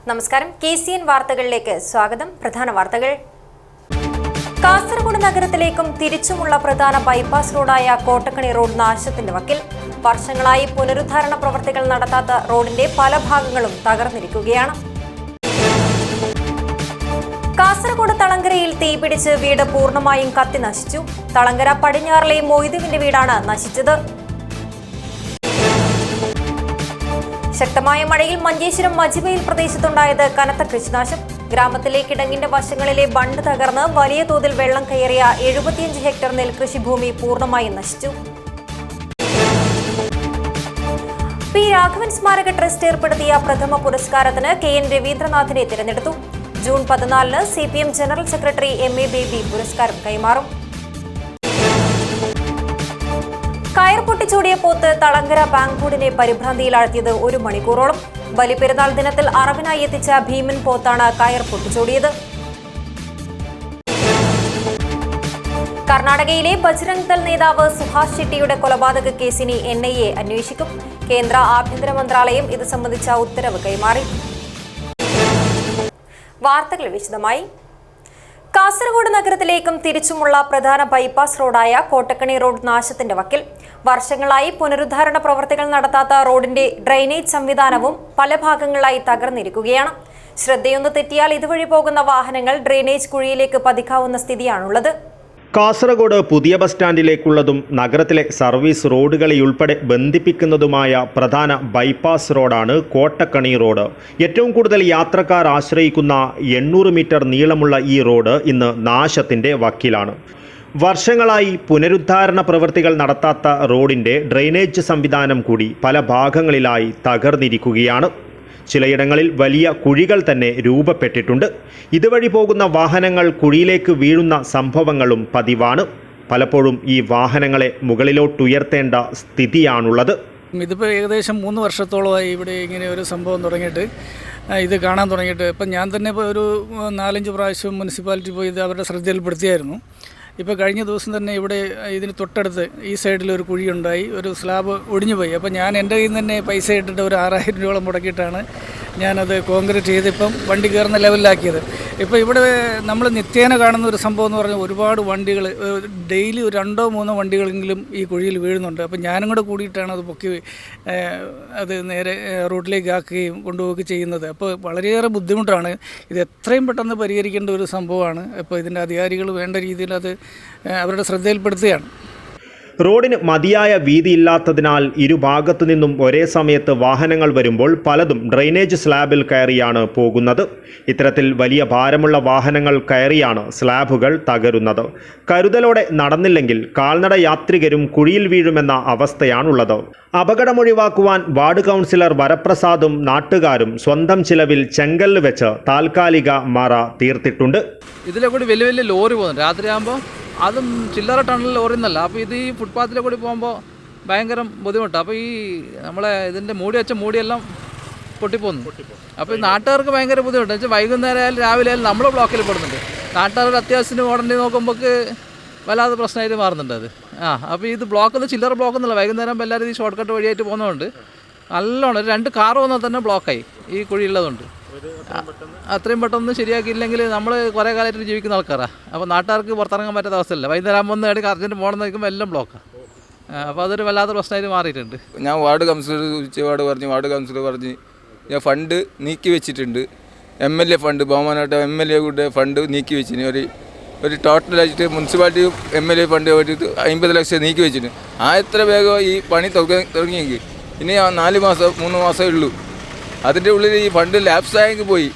നമസ്കാരം. KCN വാർത്തകളിലേക്ക് സ്വാഗതം. പ്രധാന വാർത്തകൾ. കാസർഗോഡ് നഗരത്തിലേക്കും തിരിച്ചുമുള്ള പ്രധാന ബൈപ്പാസ് റോഡായ കോട്ടക്കണി റോഡ് നാശത്തിന്റെ വക്കിൽ. വർഷങ്ങളായി പുനരുദ്ധാരണ പ്രവർത്തികൾ നടത്താത്ത റോഡിന്റെ പല ഭാഗങ്ങളും തകർന്നിരിക്കുകയാണ്. കാസർഗോഡ് തളങ്കരയിൽ തീപിടിച്ച് വീട് പൂർണ്ണമായും കത്തി നശിച്ചു. തളങ്കര പടിഞ്ഞാറിലെ മൊയ്തുവിന്റെ വീടാണ് നശിച്ചത്. ശക്തമായ മഴയിൽ മഞ്ചേശ്വരം മജിബയിൽ പ്രദേശത്തുണ്ടായത് കനത്ത കൃഷിനാശം. ഗ്രാമത്തിലെ കിടങ്ങിന്റെ വശങ്ങളിലെ ബണ്ട് തകർന്ന് വലിയ തോതിൽ വെള്ളം കയറിയ 75 ഹെക്ടർ നെൽകൃഷിഭൂമി പൂർണ്ണമായും നശിച്ചു. പി രാഘവൻ സ്മാരക ട്രസ്റ്റ് ഏർപ്പെടുത്തിയ പ്രഥമ പുരസ്കാരത്തിന് KN രവീന്ദ്രനാഥിനെ തിരഞ്ഞെടുത്തു. ജൂൺ 14-ന് CPM general secretary MA Baby പുരസ്കാരം കൈമാറും. കയർ പൊട്ടിച്ചോടിയ പോത്ത് തളങ്കര ബാങ്കൂടിനെ പരിഭ്രാന്തിയിലാഴ്ത്തിയത് 1 മണിക്കൂറോളം. ബലിപെരുന്നാൾ ദിനത്തിൽ അറവിനായി എത്തിച്ച ഭീമൻ പോത്താണ് കയർ പൊട്ടിച്ചോടിയത്. കർണാടകയിലെ ബജ്രംഗ് ദൾ നേതാവ് സുഹാസ് ഷെട്ടിയുടെ കൊലപാതക കേസിനി NIA അന്വേഷിക്കും. കേന്ദ്ര ആഭ്യന്തര മന്ത്രാലയം ഇത് സംബന്ധിച്ച ഉത്തരവ് കൈമാറി. വാർത്തകൾ വിശദമായി. കാസർഗോഡ് നഗരത്തിലേക്കും തിരിച്ചുമുള്ള പ്രധാന ബൈപ്പാസ് റോഡായ കോട്ടക്കണി റോഡ് നാശത്തിന്റെ വക്കിൽ. വർഷങ്ങളായി പുനരുദ്ധാരണ പ്രവർത്തികൾ നടത്താത്ത റോഡിന്റെ ഡ്രെയിനേജ് സംവിധാനവും പല ഭാഗങ്ങളിലായി തകർന്നിരിക്കുകയാണ്. ശ്രദ്ധയൊന്ന് തെറ്റിയാൽ ഇതുവഴി പോകുന്ന വാഹനങ്ങൾ ഡ്രെയിനേജ് കുഴിയിലേക്ക് പതിക്കാവുന്ന സ്ഥിതിയാണുള്ളത്. കാസർഗോഡ് പുതിയ ബസ് സ്റ്റാൻഡിലേക്കുള്ളതും നഗരത്തിലെ സർവീസ് റോഡുകളെയുൾപ്പെടെ ബന്ധിപ്പിക്കുന്നതുമായ പ്രധാന ബൈപ്പാസ് റോഡാണ് കോട്ടക്കണി റോഡ്. ഏറ്റവും കൂടുതൽ യാത്രക്കാർ ആശ്രയിക്കുന്ന 800 മീറ്റർ നീളമുള്ള ഈ റോഡ് ഇന്ന് നാശത്തിൻ്റെ വക്കിലാണ്. വർഷങ്ങളായി പുനരുദ്ധാരണ പ്രവൃത്തികൾ നടത്താത്ത റോഡിൻ്റെ ഡ്രെയിനേജ് സംവിധാനം കൂടി പല ഭാഗങ്ങളിലായി തകർന്നിരിക്കുകയാണ്. ചിലയിടങ്ങളിൽ വലിയ കുഴികൾ തന്നെ രൂപപ്പെട്ടിട്ടുണ്ട്. ഇതുവഴി പോകുന്ന വാഹനങ്ങൾ കുഴിയിലേക്ക് വീഴുന്ന സംഭവങ്ങളും പതിവാണ്. പലപ്പോഴും ഈ വാഹനങ്ങളെ മുകളിലോട്ടുയർത്തേണ്ട സ്ഥിതിയാണുള്ളത്. ഇതിപ്പോൾ ഏകദേശം 3 വർഷത്തോളമായി ഇവിടെ ഇങ്ങനെ ഒരു സംഭവം തുടങ്ങിയിട്ട് ഇത് കാണാൻ തുടങ്ങിയിട്ട്. ഇപ്പം ഞാൻ തന്നെ ഇപ്പോൾ ഒരു 4-5 പ്രാവശ്യം മുനിസിപ്പാലിറ്റി പോയി ഇത് അവരുടെ ശ്രദ്ധയിൽപ്പെടുത്തിയായിരുന്നു. ഇപ്പോൾ കഴിഞ്ഞ ദിവസം തന്നെ ഇവിടെ ഇതിന് തൊട്ടടുത്ത് ഈ സൈഡിൽ ഒരു കുഴിയുണ്ടായി, ഒരു സ്ലാബ് ഒടിഞ്ഞു പോയി. അപ്പോൾ ഞാൻ എൻ്റെ കയ്യിൽ നിന്ന് തന്നെ പൈസ ഇട്ടിട്ട് ഒരു 6000 രൂപയോളം മുടക്കിയിട്ടാണ് ഞാനത് കോൺക്രീറ്റ് ചെയ്ത് ഇപ്പം വണ്ടി കയറുന്ന ലെവലിലാക്കിയത്. ഇപ്പോൾ ഇവിടെ നമ്മൾ നിത്യേന കാണുന്ന ഒരു സംഭവം എന്ന് പറഞ്ഞാൽ ഒരുപാട് വണ്ടികൾ ഡെയിലി 2-3 വണ്ടികളെങ്കിലും ഈ കുഴിയിൽ വീഴുന്നുണ്ട്. അപ്പോൾ ഞാനും കൂടെ കൂടിയിട്ടാണ് അത് പൊക്കി അത് നേരെ റോഡിലേക്ക് ആക്കുകയും കൊണ്ടുപോവുകയും ചെയ്യുന്നത്. അപ്പോൾ വളരെയേറെ ബുദ്ധിമുട്ടാണ്. ഇത് എത്രയും പെട്ടെന്ന് പരിഹരിക്കേണ്ട ഒരു സംഭവമാണ്. അപ്പോൾ ഇതിൻ്റെ അധികാരികൾ വേണ്ട രീതിയിൽ അത് അവരുടെ ശ്രദ്ധയിൽപ്പെടുത്തുകയാണ്. റോഡിന് മതിയായ വീതിയില്ലാത്തതിനാൽ ഇരുഭാഗത്തു നിന്നും ഒരേ സമയത്ത് വാഹനങ്ങൾ വരുമ്പോൾ പലതും ഡ്രെയിനേജ് സ്ലാബിൽ കയറിയാണ് പോകുന്നത്. ഇത്തരത്തിൽ വലിയ ഭാരമുള്ള വാഹനങ്ങൾ കയറിയാണ് സ്ലാബുകൾ തകരുന്നത്. കരുതലോടെ നടന്നില്ലെങ്കിൽ കാൽനട യാത്രികരും കുഴിയിൽ വീഴുമെന്ന അവസ്ഥയാണുള്ളത്. അപകടമൊഴിവാക്കുവാൻ വാർഡ് കൗൺസിലർ വരപ്രസാദും നാട്ടുകാരും സ്വന്തം ചിലവിൽ ചെങ്കല്ല് വെച്ച് താൽക്കാലിക മറ തീർത്തിട്ടുണ്ട്. ഇതിലെ കൂടി വലിയ വലിയ ലോറി പോകുന്നു രാത്രിയാകുമ്പോൾ. അതും ചില്ലറ ടണ്ണിൽ ലോറി എന്നല്ല. അപ്പോൾ ഇത് ഈ ഫുട്പാത്തിലെ കൂടി പോകുമ്പോൾ ഭയങ്കര ബുദ്ധിമുട്ടാണ്. അപ്പോൾ ഈ നമ്മളെ ഇതിൻ്റെ മൂടിയെല്ലാം പൊട്ടിപ്പോകുന്നു. അപ്പോൾ ഈ നാട്ടുകാർക്ക് ഭയങ്കര ബുദ്ധിമുട്ട്. വെച്ചാൽ വൈകുന്നേരം ആയാലും രാവിലെ ആയാലും നമ്മൾ ബ്ലോക്കിൽ പെടുന്നുണ്ട്. നാട്ടുകാർക്ക് അത്യാവശ്യത്തിന് ഓടേണ്ടി നോക്കുമ്പോൾ വല്ലാതെ പ്രശ്നമായിട്ട് മാറുന്നുണ്ട് അത്. അപ്പോൾ ഇത് ബ്ലോക്കൊന്നും ചില്ലറ ബ്ലോക്കൊന്നുമില്ല. വൈകുന്നേരം എല്ലാവരും ഈ ഷോർട്ട് കട്ട് വഴിയായിട്ട് പോകുന്നതുകൊണ്ട് നല്ലോണം 2 കാർ വന്നാൽ തന്നെ ബ്ലോക്കായി ഈ കുഴിയുള്ളതുകൊണ്ട്. അത്രയും പെട്ടെന്ന് ശരിയാക്കിയില്ലെങ്കിൽ നമ്മൾ കുറേ കാലമായിട്ട് ജീവിക്കുന്ന ആൾക്കാരാണ്. അപ്പോൾ നാട്ടുകാർക്ക് പുറത്തിറങ്ങാൻ പറ്റാത്ത അവസ്ഥയല്ല. വൈകുന്നേരം വന്ന് ഇടയ്ക്ക് അർജൻറ്റ് പോകണമെന്ന് നിൽക്കുമ്പോൾ എല്ലാം ബ്ലോക്കാണ്. അപ്പോൾ അതൊരു വല്ലാത്ത പ്രശ്നമായിട്ട് മാറിയിട്ടുണ്ട്. ഞാൻ വാർഡ് കൗൺസിലർ പറഞ്ഞ് ഞാൻ ഫണ്ട് നീക്കി വെച്ചിട്ടുണ്ട്. MLA ഫണ്ട്, ബഹുമാനപ്പെട്ട MLA കൂടെ ഫണ്ട് നീക്കി വെച്ചിന്. ഒരു ടോട്ടലായിട്ട് മുനിസിപ്പാലിറ്റി MLA ഫണ്ട് ഒരു 50 ലക്ഷം നീക്കി വെച്ചിട്ടുണ്ട്. എത്ര വേഗം ഈ പണി തുടങ്ങിയെങ്കിൽ ഇനി 4 മാസം 3 മാസമേ ഉള്ളൂ. അതിൻ്റെ ഉള്ളിൽ ഈ ഫണ്ട് ലാപ്സായെങ്കിൽ പോയി.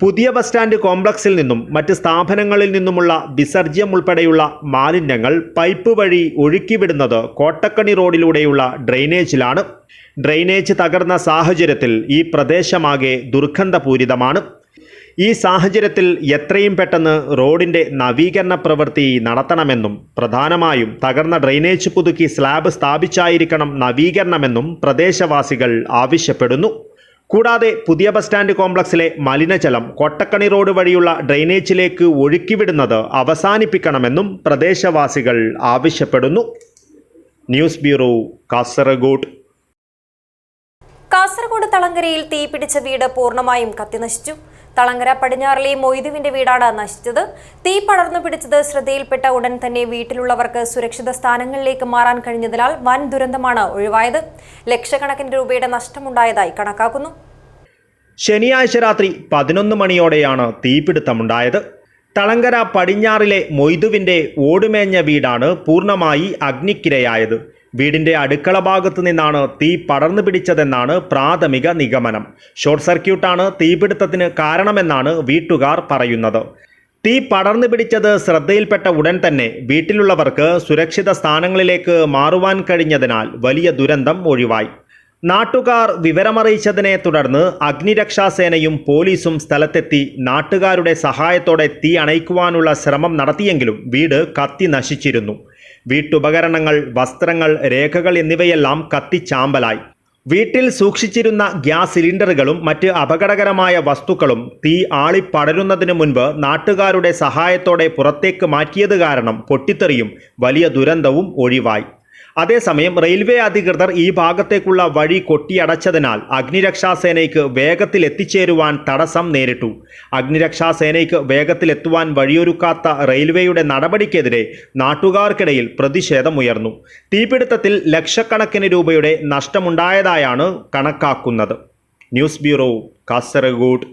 പുതിയ ബസ് സ്റ്റാൻഡ് കോംപ്ലക്സിൽ നിന്നും മറ്റ് സ്ഥാപനങ്ങളിൽ നിന്നുമുള്ള വിസർജ്യം ഉൾപ്പെടെയുള്ള മാലിന്യങ്ങൾ പൈപ്പ് വഴി ഒഴുക്കിവിടുന്നത് കോട്ടക്കണി റോഡിലൂടെയുള്ള ഡ്രെയിനേജിലാണ്. ഡ്രെയിനേജ് തകർന്ന സാഹചര്യത്തിൽ ഈ പ്രദേശമാകെ ദുർഗന്ധപൂരിതമാണ്. ഈ സാഹചര്യത്തിൽ എത്രയും പെട്ടെന്ന് റോഡിൻ്റെ നവീകരണ പ്രവൃത്തി നടത്തണമെന്നും പ്രധാനമായും തകർന്ന ഡ്രെയിനേജ് പുതുക്കി സ്ലാബ് സ്ഥാപിച്ചായിരിക്കണം നവീകരണമെന്നും പ്രദേശവാസികൾ ആവശ്യപ്പെടുന്നു. കൂടാതെ പുതിയ ബസ് സ്റ്റാൻഡ് കോംപ്ലക്സിലെ മലിനജലം കോട്ടക്കണി റോഡ് വഴിയുള്ള ഡ്രെയിനേജിലേക്ക് ഒഴുക്കിവിടുന്നത് അവസാനിപ്പിക്കണമെന്നും പ്രദേശവാസികൾ ആവശ്യപ്പെടുന്നു. News bureau, Kasaragod. കാസർഗോഡ് തളങ്കരയിൽ തീപിടിച്ച വീട് പൂർണ്ണമായും കത്തിനശിച്ചു. തളങ്കര പടിഞ്ഞാറിലെ മൊയ്തുവിന്റെ വീടാണ് നശിച്ചത്. തീ പടർന്നു പിടിച്ചത് ശ്രദ്ധയിൽപ്പെട്ട ഉടൻ തന്നെ വീട്ടിലുള്ളവർക്ക് സുരക്ഷിത സ്ഥാനങ്ങളിലേക്ക് മാറാൻ കഴിഞ്ഞതിനാൽ വൻ ദുരന്തമാണ് ഒഴിവായത്. ലക്ഷക്കണക്കിന് രൂപയുടെ നഷ്ടമുണ്ടായതായി കണക്കാക്കുന്നു. ശനിയാഴ്ച രാത്രി 11 മണിയോടെയാണ് തീപിടുത്തമുണ്ടായത്. തളങ്കര പടിഞ്ഞാറിലെ മൊയ്തുവിന്റെ ഓടുമേഞ്ഞ വീടാണ് പൂർണ്ണമായി അഗ്നിക്കിരയായത്. വീടിന്റെ അടുക്കള ഭാഗത്തു നിന്നാണ് തീ പടർന്നു പിടിച്ചതെന്നാണ് പ്രാഥമിക നിഗമനം. ഷോർട്ട് സർക്യൂട്ടാണ് തീപിടുത്തത്തിന് കാരണമെന്നാണ് വീട്ടുകാർ പറയുന്നത്. തീ പടർന്നു പിടിച്ചത് ശ്രദ്ധയിൽപ്പെട്ട ഉടൻ തന്നെ വീട്ടിലുള്ളവർക്ക് സുരക്ഷിത സ്ഥാനങ്ങളിലേക്ക് മാറുവാൻ കഴിഞ്ഞതിനാൽ വലിയ ദുരന്തം ഒഴിവായി. നാട്ടുകാർ വിവരമറിയിച്ചതിനെ തുടർന്ന് അഗ്നിരക്ഷാസേനയും പോലീസും സ്ഥലത്തെത്തി നാട്ടുകാരുടെ സഹായത്തോടെ തീ അണയ്ക്കുവാനുള്ള ശ്രമം നടത്തിയെങ്കിലും വീട് കത്തി നശിച്ചിരുന്നു. വീട്ടുപകരണങ്ങൾ, വസ്ത്രങ്ങൾ, രേഖകൾ എന്നിവയെല്ലാം കത്തിച്ചാമ്പലായി. വീട്ടിൽ സൂക്ഷിച്ചിരുന്ന ഗ്യാസ് സിലിണ്ടറുകളും മറ്റ് അപകടകരമായ വസ്തുക്കളും തീ ആളിപ്പടരുന്നതിന് മുൻപ് നാട്ടുകാരുടെ സഹായത്തോടെ പുറത്തേക്ക് മാറ്റിയത് കാരണം പൊട്ടിത്തെറിയും വലിയ ദുരന്തവും ഒഴിവായി. അതേസമയം റെയിൽവേ അധികൃതർ ഈ ഭാഗത്തേക്കുള്ള വഴി കൊട്ടിയടച്ചതിനാൽ അഗ്നിരക്ഷാസേനയ്ക്ക് വേഗത്തിൽ എത്തിച്ചേരുവാൻ തടസ്സം നേരിട്ടു. അഗ്നിരക്ഷാസേനയ്ക്ക് വേഗത്തിലെത്തുവാൻ വഴിയൊരുക്കാത്ത റെയിൽവേയുടെ നടപടിക്കെതിരെ നാട്ടുകാർക്കിടയിൽ പ്രതിഷേധമുയർന്നു. തീപിടുത്തത്തിൽ ലക്ഷക്കണക്കിന് രൂപയുടെ നഷ്ടമുണ്ടായതായാണ് കണക്കാക്കുന്നത്. News bureau, Kasaragod.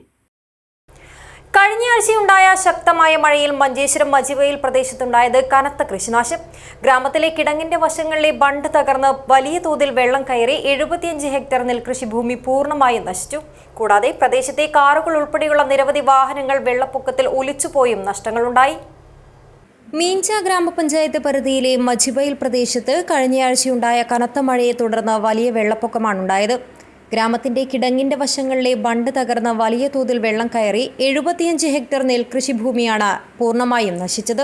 കഴിഞ്ഞയാഴ്ചയുണ്ടായ ശക്തമായ മഴയിൽ മഞ്ചേശ്വരം മജിവയിൽ പ്രദേശത്തുണ്ടായത് കനത്ത കൃഷിനാശം. ഗ്രാമത്തിലെ കിടങ്ങിന്റെ വശങ്ങളിലെ ബണ്ട് തകർന്ന് വലിയ തോതിൽ വെള്ളം കയറി 75 ഹെക്ടർ നെൽകൃഷിഭൂമി പൂർണ്ണമായും നശിച്ചു. കൂടാതെ പ്രദേശത്തെ കാറുകൾ ഉൾപ്പെടെയുള്ള നിരവധി വാഹനങ്ങൾ വെള്ളപ്പൊക്കത്തിൽ ഒലിച്ചുപോയും നഷ്ടങ്ങളുണ്ടായി. മീഞ്ച ഗ്രാമപഞ്ചായത്ത് പരിധിയിലെ മജിവയിൽ പ്രദേശത്ത് കഴിഞ്ഞയാഴ്ചയുണ്ടായ കനത്ത മഴയെ തുടർന്ന് വലിയ വെള്ളപ്പൊക്കമാണുണ്ടായത്. ഗ്രാമത്തിന്റെ കിടങ്ങിന്റെ വശങ്ങളിലെ ബണ്ട് തകർന്ന് വലിയ തോതിൽ വെള്ളം കയറി 75 ഹെക്ടർ നെൽകൃഷി ഭൂമിയാണ് പൂർണ്ണമായും നശിച്ചത്.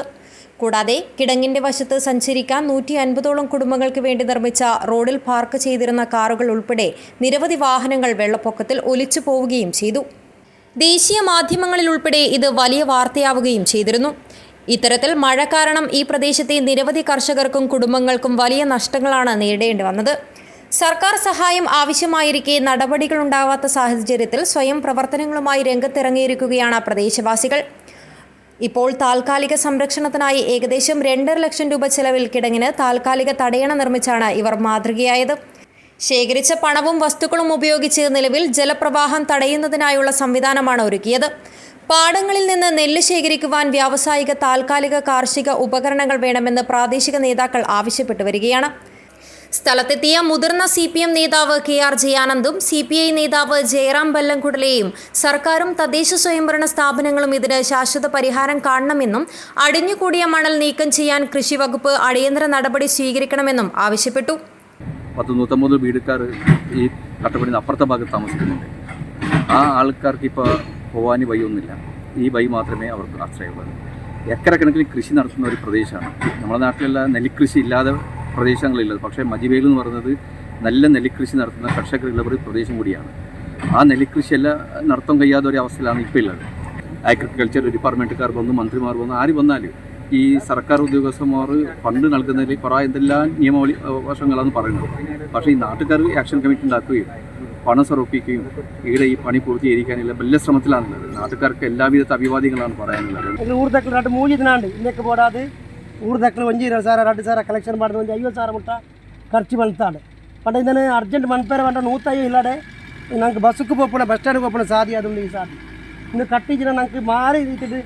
കൂടാതെ കിടങ്ങിന്റെ വശത്ത് സഞ്ചരിക്കാൻ 150ഓളം കുടുംബങ്ങൾക്ക് വേണ്ടി നിർമ്മിച്ച റോഡിൽ പാർക്ക് ചെയ്തിരുന്ന കാറുകൾ ഉൾപ്പെടെ നിരവധി വാഹനങ്ങൾ വെള്ളപ്പൊക്കത്തിൽ ഒലിച്ചു പോവുകയും ചെയ്തു. ദേശീയ മാധ്യമങ്ങളിൽ ഉൾപ്പെടെ ഇത് വലിയ വാർത്തയാവുകയും ചെയ്തിരുന്നു. ഇത്തരത്തിൽ മഴ കാരണം ഈ പ്രദേശത്തെ നിരവധി കർഷകർക്കും കുടുംബങ്ങൾക്കും വലിയ നഷ്ടങ്ങളാണ് നേരിടേണ്ടി വന്നത്. സർക്കാർ സഹായം ആവശ്യമായിരിക്കെ നടപടികളുണ്ടാവാത്ത സാഹചര്യത്തിൽ സ്വയം പ്രവർത്തനങ്ങളുമായി രംഗത്തിറങ്ങിയിരിക്കുകയാണ് പ്രദേശവാസികൾ. ഇപ്പോൾ താൽക്കാലിക സംരക്ഷണത്തിനായി ഏകദേശം 2.5 ലക്ഷം രൂപ ചെലവിൽ കിടങ്ങിന് താൽക്കാലിക തടയണ നിർമ്മിച്ചാണ് ഇവർ മാതൃകയായത്. ശേഖരിച്ച പണവും വസ്തുക്കളും ഉപയോഗിച്ച് നിലവിൽ ജലപ്രവാഹം തടയുന്നതിനായുള്ള സംവിധാനമാണ് ഒരുക്കിയത്. പാടങ്ങളിൽ നിന്ന് നെല്ല് ശേഖരിക്കുവാൻ വ്യാവസായിക താൽക്കാലിക കാർഷിക ഉപകരണങ്ങൾ വേണമെന്ന് പ്രാദേശിക നേതാക്കൾ ആവശ്യപ്പെട്ടു വരികയാണ്. സ്ഥലത്തെത്തിയ മുതിർന്ന CPM നേതാവ് KR ജയാനന്ദും CPI നേതാവ് ജയറാം ബല്ലംകുടലെയും സർക്കാരും തദ്ദേശ സ്വയംഭരണ സ്ഥാപനങ്ങളും ഇതിന് ശാശ്വത പരിഹാരം കാണണമെന്നും അടിഞ്ഞുകൂടിയ മണൽ നീക്കം ചെയ്യാൻ കൃഷി വകുപ്പ് അടിയന്തര നടപടി സ്വീകരിക്കണമെന്നും ആവശ്യപ്പെട്ടു. 199 വീടുകാർ ഈ കട്ടപ്പടിന് അപ്പുറത്തെ ഭാഗത്ത് താമസിക്കുന്നുണ്ട്. ആ ആൾക്കാർക്ക് ഇപ്പോൾ പോകാൻ വഴിയൊന്നുമില്ല. ഈ വഴി മാത്രമേ അവർക്ക് ആശ്രയമുള്ളൂ. ഏക്കറക്കണക്കിന് കൃഷി നടത്തുന്ന ഒരു പ്രദേശമാണ്. നമ്മുടെ നാട്ടിലുള്ള നെൽകൃഷി ഇല്ലാതെ പ്രദേശങ്ങളില്ലത്. പക്ഷേ മജിവയിൽ എന്ന് പറയുന്നത് നല്ല നെൽകൃഷി നടത്തുന്ന കർഷകരുള്ള ഒരു പ്രദേശം കൂടിയാണ്. ആ നെൽകൃഷിയെല്ലാം നടത്താൻ കഴിയാത്ത ഒരു അവസ്ഥയിലാണ് ഇപ്പോൾ ഉള്ളത്. അഗ്രികൾച്ചർ ഡിപ്പാർട്ട്മെൻറ്റുകാർ വന്നു, മന്ത്രിമാർ വന്നു, ആര് വന്നാലും ഈ സർക്കാർ ഉദ്യോഗസ്ഥന്മാർ ഫണ്ട് നൽകുന്നതിൽ കുറേ എന്തെല്ലാം നിയമവഴി വശങ്ങളാണെന്ന് പറയുന്നത്. പക്ഷേ ഈ നാട്ടുകാർ ആക്ഷൻ കമ്മിറ്റി ഉണ്ടാക്കുകയും പണം സമർപ്പിക്കുകയും ഇവിടെ ഈ പണി പൂർത്തീകരിക്കാനുള്ള വലിയ ശ്രമത്തിലാണുള്ളത്. നാട്ടുകാർക്ക് എല്ലാവിധ അഭിവാദ്യങ്ങളാണ് പറയാനുള്ളത്. ಊರ್ದಕ್ಕಲು ನಾಡು 3 ದಿನ ಅಂడి ಇನ್ನಕ್ಕೆ ಬೋಡಾದು ಊರ್ದಕ್ಕಲು 1,20,000 2,000 ಕಲೆಕ್ಷನ್ ಮಾಡಿದ 50,000 ಮುಟ್ಟ ಖರ್ಚು ಬಂತಾడు. పంట ఇదనే అర్జెంట్ మనపేరు వంట 150 ఇల్లాడే నాకు బస్సుకు పోపణ బస్ స్టాండ్కి పోపణ సాది అది ఉంది ఈ సాది ఇನ್ನು కట్టించిన నాకు మారి ఇది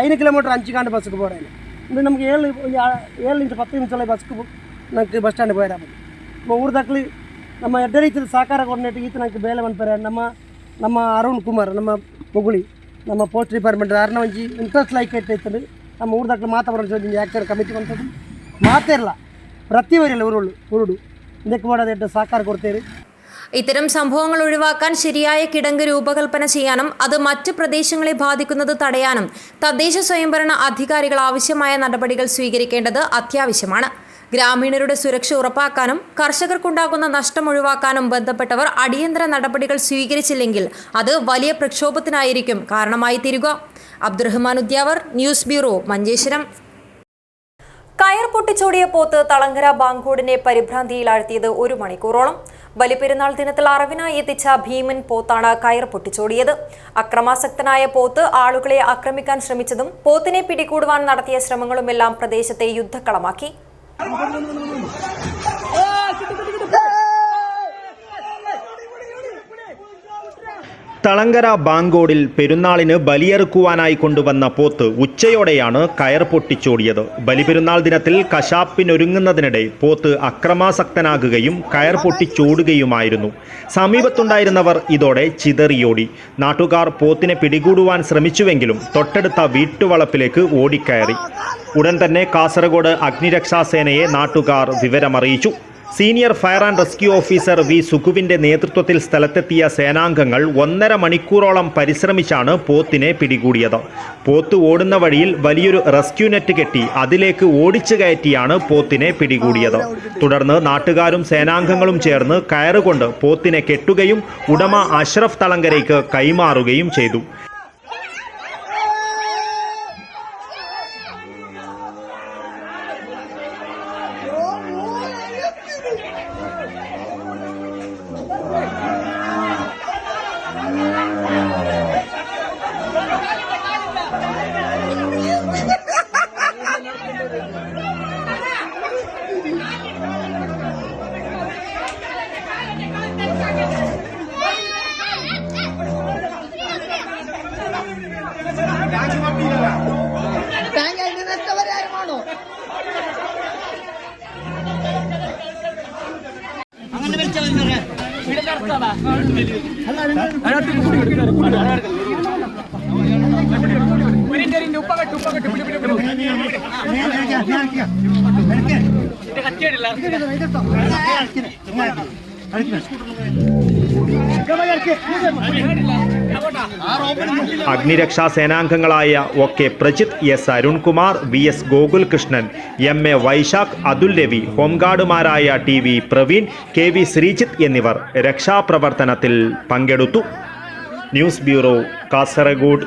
5 కిలోమీటర్ అంచుకాండి బస్సుకు పోడాలి ఇది ನಮಗೆ 7 నుంచి 10 ನಿಮಿಷ ಬಸ್ಕು నాకు ಬಸ್ ಸ್ಟ್ಯಾಂಡ್ పోయారు. ಊರ್ದಕ್ಕಲು ನಮ್ಮ ಎಡ್ಡ ರೀತಿಯ ಸಹಕಾರ ಕೊಡನೇಟು ಈತ ನನಗೆ ಬೇಲೆ ಬಂದ್ಪಾರೆ. ನಮ್ಮ ಅರುಣ್ ಕುಮಾರ್ ನಮ್ಮ ಮುಗುಳಿ ನಮ್ಮ ಪೋಸ್ಟ್ ಡಿಪಾರ್ಟ್ಮೆಂಟ್ ಯಾರನ್ನ ಒಂಜಿ ಇಂಟ್ರೆಸ್ಟ್ ಲೈಕ್ ಇಟ್ಟಿತ್ತು ನಮ್ಮ ಊರ್ದಕ್ಕಲು ಮಾತಾಡೋದು ಚೋದಿ ಆ್ಯಕ್ಟರ್ ಕಮಿಟಿ ಬಂತದ್ದು ಮಾತೇರಲ್ಲ ಪ್ರತಿ ವರಿಯಲ್ಲ ಉರುಡು ಇದಕ್ಕೆ ಮಾಡೋದು ಸಹಕಾರ ಕೊಡ್ತೇವೆ. ഇത്തരം സംഭവങ്ങൾ ഒഴിവാക്കാൻ ശരിയായ കിടങ്ങ് രൂപകൽപ്പന ചെയ്യാനും അത് മറ്റ് പ്രദേശങ്ങളെ ബാധിക്കുന്നത് തടയാനും തദ്ദേശ സ്വയംഭരണ അധികാരികൾ ആവശ്യമായ നടപടികൾ സ്വീകരിക്കേണ്ടത് അത്യാവശ്യമാണ്. ഗ്രാമീണരുടെ സുരക്ഷ ഉറപ്പാക്കാനും കർഷകർക്കുണ്ടാകുന്ന നഷ്ടം ഒഴിവാക്കാനും ബന്ധപ്പെട്ടവർ അടിയന്തര നടപടികൾ സ്വീകരിച്ചില്ലെങ്കിൽ അത് വലിയ പ്രക്ഷോഭത്തിനായിരിക്കും കാരണമായി തീരുക. Abdurahman Udyavar, news bureau, Manjeshwaram. കയർ പൊട്ടിച്ചോടിയ പോത്ത് തളങ്കര ബാങ്കോടിനെ പരിഭ്രാന്തിയിലാഴ്ത്തിയത് 1 മണിക്കൂറോളം. ബലിപെരുന്നാൾ ദിനത്തിൽ അറിവിനായി എത്തിച്ച ഭീമൻ പോത്താണ് കയർ പൊട്ടിച്ചോടിയത്. അക്രമാസക്തനായ പോത്ത് ആളുകളെ ആക്രമിക്കാൻ ശ്രമിച്ചതും പോത്തിനെ പിടികൂടുവാൻ നടത്തിയ ശ്രമങ്ങളുമെല്ലാം പ്രദേശത്തെ യുദ്ധക്കളമാക്കി. തളങ്കര ബാങ്കോടിൽ പെരുന്നാളിന് ബലിയെറുക്കുവാനായി കൊണ്ടുവന്ന പോത്ത് ഉച്ചയോടെയാണ് കയർ പൊട്ടിച്ചോടിയത്. ബലിപെരുന്നാൾ ദിനത്തിൽ കശാപ്പിനൊരുങ്ങുന്നതിനിടെ പോത്ത് അക്രമാസക്തനാകുകയും കയർ പൊട്ടിച്ചോടുകയുമായിരുന്നു. സമീപത്തുണ്ടായിരുന്നവർ ഇതോടെ ചിതറിയോടി. നാട്ടുകാർ പോത്തിനെ പിടികൂടുവാൻ ശ്രമിച്ചുവെങ്കിലും തൊട്ടടുത്ത വീട്ടുവളപ്പിലേക്ക് ഓടിക്കയറി. ഉടൻ തന്നെ കാസർഗോഡ് അഗ്നിരക്ഷാസേനയെ നാട്ടുകാർ വിവരമറിയിച്ചു. Senior fire and rescue officer V സുഖുവിൻ്റെ നേതൃത്വത്തിൽ സ്ഥലത്തെത്തിയ സേനാംഗങ്ങൾ 1.5 മണിക്കൂറോളം പരിശ്രമിച്ചാണ് പോത്തിനെ പിടികൂടിയത്. പോത്ത് ഓടുന്ന വഴിയിൽ വലിയൊരു റെസ്ക്യൂ നെറ്റ് കെട്ടി അതിലേക്ക് ഓടിച്ചു കയറ്റിയാണ് പോത്തിനെ പിടികൂടിയത്. തുടർന്ന് നാട്ടുകാരും സേനാംഗങ്ങളും ചേർന്ന് കയറുകൊണ്ട് പോത്തിനെ കെട്ടുകയും ഉടമ അഷ്റഫ് തളങ്കരയ്ക്ക് കൈമാറുകയും ചെയ്തു. അഗ്നിരക്ഷാ സേനാംഗങ്ങളായ O K. Prajith, S. Arunkumar, V. S. Gokulkrishnan, M. A. Vaisakh, Athul Ravi, ഹോംഗാർഡുമാരായ T. V. Praveen, K. V. Sreejith എന്നിവർ രക്ഷാപ്രവർത്തനത്തിൽ പങ്കെടുത്തു. News bureau, Kasaragod.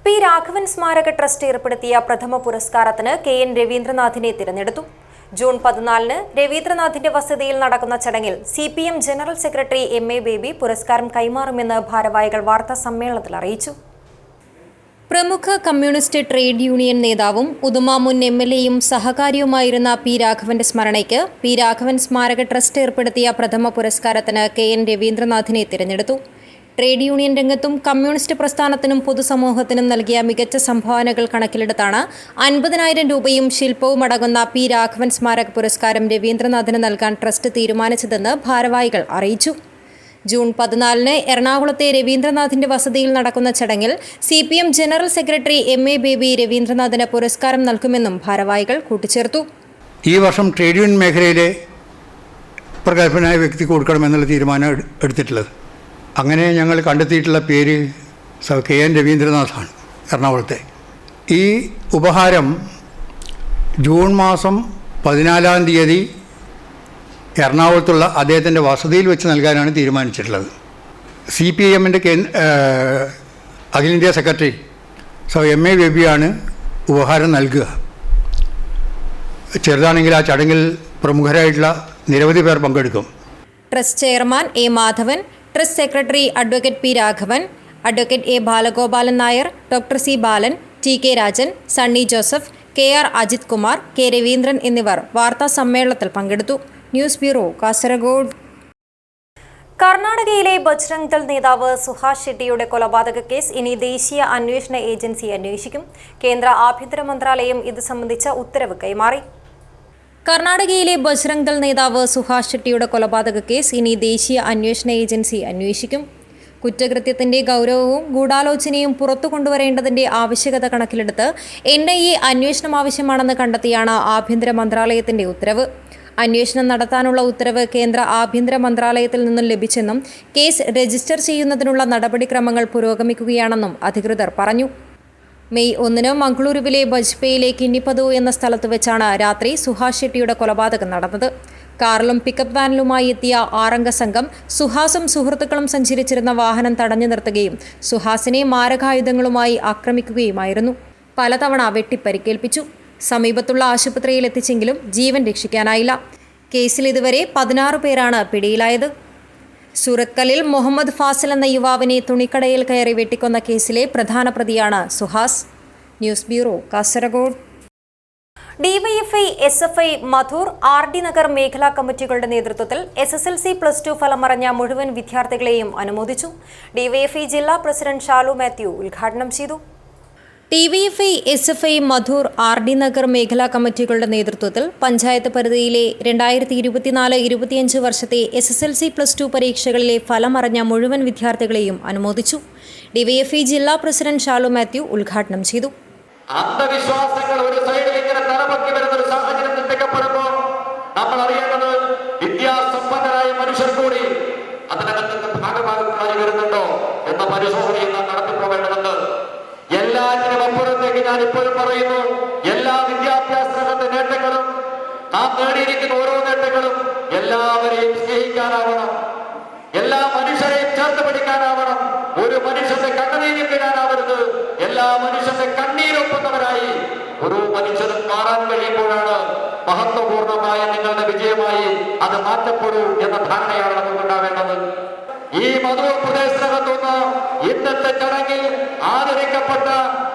P. Raghavan സ്മാരക ട്രസ്റ്റ് ഏർപ്പെടുത്തിയ പ്രഥമ പുരസ്കാരത്തിന് കെ.എൻ. രവീന്ദ്രനാഥിനെ തിരഞ്ഞെടുത്തു. ജൂൺ 14 രവീന്ദ്രനാഥിന്റെ വസതിയിൽ നടക്കുന്ന ചടങ്ങിൽ CPM general secretary M.A. Baby പുരസ്കാരം കൈമാറുമെന്ന് ഭാരവാഹികൾ വാർത്താ സമ്മേളനത്തിൽ അറിയിച്ചു. പ്രമുഖ കമ്മ്യൂണിസ്റ്റ് ട്രേഡ് യൂണിയൻ നേതാവും ഉദുമ മുൻ MLA-യും സഹകാരിയുമായിരുന്ന പി. രാഘവന്റെ സ്മരണയ്ക്ക് പി. രാഘവൻ സ്മാരക ട്രസ്റ്റ് ഏർപ്പെടുത്തിയ പ്രഥമ പുരസ്കാരത്തിന് കെ.എൻ. രവീന്ദ്രനാഥിനെ തിരഞ്ഞെടുത്തു. ട്രേഡ് യൂണിയൻ രംഗത്തും കമ്മ്യൂണിസ്റ്റ് പ്രസ്ഥാനത്തിനും പൊതുസമൂഹത്തിനും നൽകിയ മികച്ച സംഭാവനകൾ കണക്കിലെടുത്താണ് 50,000 രൂപയും ശില്പവും അടങ്ങുന്ന പി. രാഘവൻ സ്മാരക പുരസ്കാരം രവീന്ദ്രനാഥിന് നൽകാൻ ട്രസ്റ്റ് തീരുമാനിച്ചതെന്ന് ഭാരവാഹികൾ അറിയിച്ചു. ജൂൺ 14 എറണാകുളത്തെ രവീന്ദ്രനാഥിന്റെ വസതിയിൽ നടക്കുന്ന ചടങ്ങിൽ CPM general secretary M.A. Baby രവീന്ദ്രനാഥിന് പുരസ്കാരം നൽകുമെന്നും ഭാരവാഹികൾ കൂട്ടിച്ചേർത്തു. ഈ വർഷം ട്രേഡ് യൂണിയൻ മേഖലയിലെ പ്രഗത്ഭനായ വ്യക്തിക്ക് കൊടുക്കണമെന്നുള്ള തീരുമാനം എടുത്തിട്ടുള്ളത്. അങ്ങനെ ഞങ്ങൾ കണ്ടെത്തിയിട്ടുള്ള പേര് K.N. രവീന്ദ്രനാഥാണ്, എറണാകുളത്തെ. ഈ ഉപഹാരം ജൂൺ മാസം 14 തീയതി എറണാകുളത്തുള്ള അദ്ദേഹത്തിൻ്റെ വസതിയിൽ വെച്ച് നൽകാനാണ് തീരുമാനിച്ചിട്ടുള്ളത്. CPM-ൻ്റെ അഖിലേന്ത്യാ സെക്രട്ടറി M.A. ബേബിയാണ് ഉപഹാരം നൽകുക. ചെറുതാണെങ്കിൽ ആ ചടങ്ങിൽ പ്രമുഖരായിട്ടുള്ള നിരവധി പേർ പങ്കെടുക്കും. Trust chairman A. Madhavan, trust secretary advocate P. Raghavan, advocate A. Balagopalan Nair, doctor C. Balan, T.K. Rajan, Sunny Joseph, K.R. Ajith Kumar, K. Raveendran എന്നിവർ വാർത്താ സമ്മേളനത്തിൽ പങ്കെടുത്തു. News bureau, Kasaragod. കർണാടകയിലെ ബജ്രംഗ് ദൾ നേതാവ് സുഹാസ് ഷെട്ടിയുടെ കൊലപാതക കേസ് ഇനി ദേശീയ അന്വേഷണ ഏജൻസി അന്വേഷിക്കും. കേന്ദ്ര ആഭ്യന്തര മന്ത്രാലയം ഇത് സംബന്ധിച്ച ഉത്തരവ് കൈമാറി. കർണാടകയിലെ ബജ്രംഗ് ദൾ നേതാവ് സുഹാസ് ഷെട്ടിയുടെ കൊലപാതക കേസ് ഇനി ദേശീയ അന്വേഷണ ഏജൻസി അന്വേഷിക്കും. കുറ്റകൃത്യത്തിന്റെ ഗൗരവവും ഗൂഢാലോചനയും പുറത്തു കൊണ്ടുവരേണ്ടതിന്റെ ആവശ്യകത കണക്കിലെടുത്ത് NIA അന്വേഷണം ആവശ്യമാണെന്ന് കണ്ടെത്തിയാണ് ആഭ്യന്തര മന്ത്രാലയത്തിന്റെ ഉത്തരവ്. അന്വേഷണം നടത്താനുള്ള ഉത്തരവ് കേന്ദ്ര ആഭ്യന്തര മന്ത്രാലയത്തിൽ നിന്നും ലഭിച്ചെന്നും കേസ് രജിസ്റ്റർ ചെയ്യുന്നതിനുള്ള നടപടിക്രമങ്ങൾ പുരോഗമിക്കുകയാണെന്നും അധികൃതർ പറഞ്ഞു. മെയ് 1 മംഗളൂരുവിലെ ബജ്പേയിലെ കിന്നിപ്പതു എന്ന സ്ഥലത്ത് വെച്ചാണ് രാത്രി സുഹാസ് ഷെട്ടിയുടെ കൊലപാതകം നടന്നത്. കാറിലും പിക്കപ്പ് വാനിലുമായി എത്തിയ 6 അംഗ സംഘം സുഹാസും സുഹൃത്തുക്കളും സഞ്ചരിച്ചിരുന്ന വാഹനം തടഞ്ഞു നിർത്തുകയും സുഹാസിനെ മാരകായുധങ്ങളുമായി ആക്രമിക്കുകയുമായിരുന്നു. പലതവണ വെട്ടിപ്പരിക്കേൽപ്പിച്ചു. സമീപത്തുള്ള ആശുപത്രിയിൽ എത്തിച്ചെങ്കിലും ജീവൻ രക്ഷിക്കാനായില്ല. കേസിൽ ഇതുവരെ 16 പേരാണ് പിടിയിലായത്. സൂറത്കലിൽ മുഹമ്മദ് ഫാസിൽ എന്ന യുവാവിനെ തുണിക്കടയിൽ കയറി വെട്ടിക്കൊന്ന കേസിലെ പ്രധാന പ്രതിയാണ് Suhas. News bureau, Kasaragod. DYFI, SFI, Madhur, RD. Nagar മേഖലാ കമ്മിറ്റികളുടെ നേതൃത്വത്തിൽ SSLC+2 ഫലമറിഞ്ഞ മുഴുവൻ വിദ്യാർത്ഥികളെയും അനുമോദിച്ചു. ഡിവൈഎഫ്ഐ ജില്ലാ പ്രസിഡന്റ് ഷാലു മാത്യു ഉദ്ഘാടനം ചെയ്തു. DYFI, SFI, Madhur, RD. Nagar മേഖലാ കമ്മിറ്റികളുടെ നേതൃത്വത്തിൽ പഞ്ചായത്ത് പരിധിയിലെ 2024-25 വർഷത്തെ SSLC+2 പരീക്ഷകളിലെ ഫലമറിഞ്ഞ മുഴുവൻ വിദ്യാർത്ഥികളെയും അനുമോദിച്ചു. ഡിവൈഎഫ്ഐ ജില്ലാ പ്രസിഡന്റ് ഷാലു മാത്യു ഉദ്ഘാടനം ചെയ്തു. അന്ധവിശ്വാസങ്ങൾ ഒരു സൈഡിൽ ഇങ്ങനെ തലപൊക്കി വരുന്ന ഒരു സാഹചര്യം സൃഷ്ടിക്കപ്പെടുമ്പോൾ നമ്മൾ അറിയേണ്ടത് വിദ്യാസമ്പന്നരായ മനുഷ്യർ കൂടി അതിനകത്ത് ഭാഗഭാഗങ്ങളായി വരുന്നുണ്ടോ എന്ന പരിശോധനയും നാം നടത്തിപ്പോകേണ്ടതുണ്ട്. എല്ലാറ്റിനും അപ്പുറത്തേക്ക് ഞാൻ ഇപ്പോഴും പറയുന്നു, എല്ലാ വിദ്യാഭ്യാസ രംഗത്തെ നേട്ടങ്ങളും നാം നേടിയിരിക്കുന്ന ഓരോ നേട്ടങ്ങളും എല്ലാവരെയും സ്നേഹിക്കാനാവണം, എല്ലാ മനുഷ്യരെയും ചേർത്ത് പിടിക്കാനാവണം. ഒരു മനുഷ്യന്റെ കണ്ണുനീരിൽ വീഴാനാവരുത്. എല്ലാ മനുഷ്യന്റെ കണ്ണീരൊപ്പുന്നവരായി ഒരു മനുഷ്യനും മാറാൻ കഴിയുമ്പോഴാണ് മഹത്വപൂർണമായ നിങ്ങളുടെ വിജയമായി അത് മാറ്റപ്പെടൂ എന്ന ധാരണയാണ് നമുക്കുണ്ടാവേണ്ടത്. ഈ മധൂർ പ്രദേശത്തിനകത്തുനിന്ന് ഇന്നത്തെ ചടങ്ങിൽ ആദരിക്കപ്പെട്ട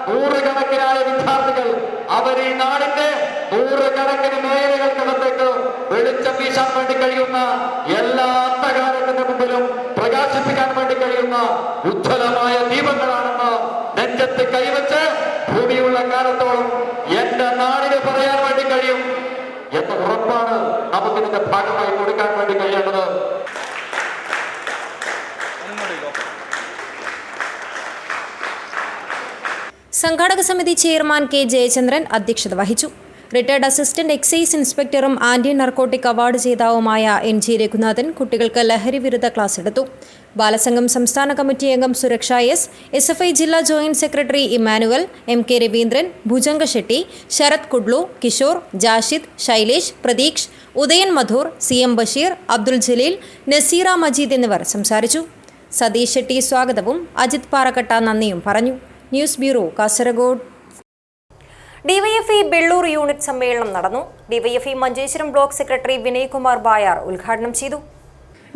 നൂറുകണക്കിനായ വിദ്യാർത്ഥികൾ അവർ ഈ നാടിന്റെ നൂറുകണക്കിന് മേഖലകൾക്കകത്തേക്ക് വെളിച്ചം വീശാൻ വേണ്ടി കഴിയുന്ന എല്ലാ അന്ധകാരത്തിന്റെ മുമ്പിലും പ്രകാശിപ്പിക്കാൻ വേണ്ടി കഴിയുന്ന ഉജ്ജ്വലമായ ദീപങ്ങളാണെന്ന് നെഞ്ചത്ത് കൈവച്ച് ഭൂമിയുള്ള കാലത്തോളം എന്റെ നാടിന് പറയാൻ വേണ്ടി കഴിയും എന്ന ഉറപ്പാണ് നമുക്കിതിന്റെ ഭാഗമായി കൊടുക്കാൻ വേണ്ടി കഴിയേണ്ടത്. സംഘാടക സമിതി ചെയർമാൻ കെ ജയചന്ദ്രൻ അധ്യക്ഷത വഹിച്ചു. റിട്ടയർഡ് അസിസ്റ്റന്റ് എക്സൈസ് ഇൻസ്പെക്ടറും ആന്റി നർക്കോട്ടിക് അവാർഡ് ജേതാവുമായ NG രഘുനാഥൻ കുട്ടികൾക്ക് ലഹരി വിരുദ്ധ ക്ലാസ് എടുത്തു. ബാലസംഘം സംസ്ഥാന കമ്മിറ്റി അംഗം സുരക്ഷ S, SFI ജില്ലാ joint secretary Immanuel, MK Raveendran, Bhujanga Shetty, Sarath Kudlu, Kishore, Jashid, Shailesh, Pratheeksh, Udayan Madhur, CM Basheer, Abdul Jaleel, Naseera Majeed എന്നിവർ സംസാരിച്ചു. സതീഷ് ഷെട്ടി സ്വാഗതവും അജിത് പാറക്കട്ട നന്ദിയും പറഞ്ഞു. News bureau, Kasaragod. DYFI Bellur unit സമ്മേളനം നടന്നു. DYFI Manjeshwaram block secretary Vinaykumar Bayar ഉദ്ഘാടനം ചെയ്തു.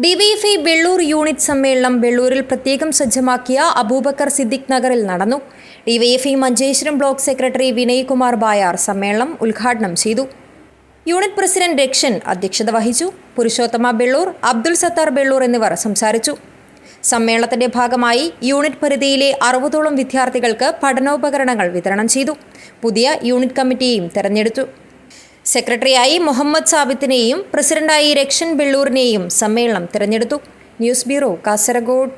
ഡിവൈഎഫ്ഐ ബെള്ളൂർ യൂണിറ്റ് സമ്മേളനം ബെള്ളൂരിൽ പ്രത്യേകം സജ്ജമാക്കിയ അബൂബക്കർ സിദ്ദിഖ് നഗറിൽ നടന്നു. DYFI Manjeshwaram block secretary Vinaykumar Bayar സമ്മേളനം ഉദ്ഘാടനം ചെയ്തു. യൂണിറ്റ് പ്രസിഡന്റ് രക്ഷൻ അധ്യക്ഷത വഹിച്ചു. പുരുഷോത്തമ ബെള്ളൂർ, അബ്ദുൽ സത്താർ ബെള്ളൂർ എന്നിവർ സംസാരിച്ചു. സമ്മേളനത്തിന്റെ ഭാഗമായി യൂണിറ്റ് പരിധിയിലെ 60ഓളം വിദ്യാർത്ഥികൾക്ക് പഠനോപകരണങ്ങൾ വിതരണം ചെയ്തു. പുതിയ യൂണിറ്റ് കമ്മിറ്റിയെയും തെരഞ്ഞെടുത്തു. സെക്രട്ടറിയായി മുഹമ്മദ് സാബിത്തിനെയും പ്രസിഡന്റായി രക്ഷൻ ബെള്ളൂരിനെയും സമ്മേളനം തിരഞ്ഞെടുത്തു. News bureau, Kasaragod.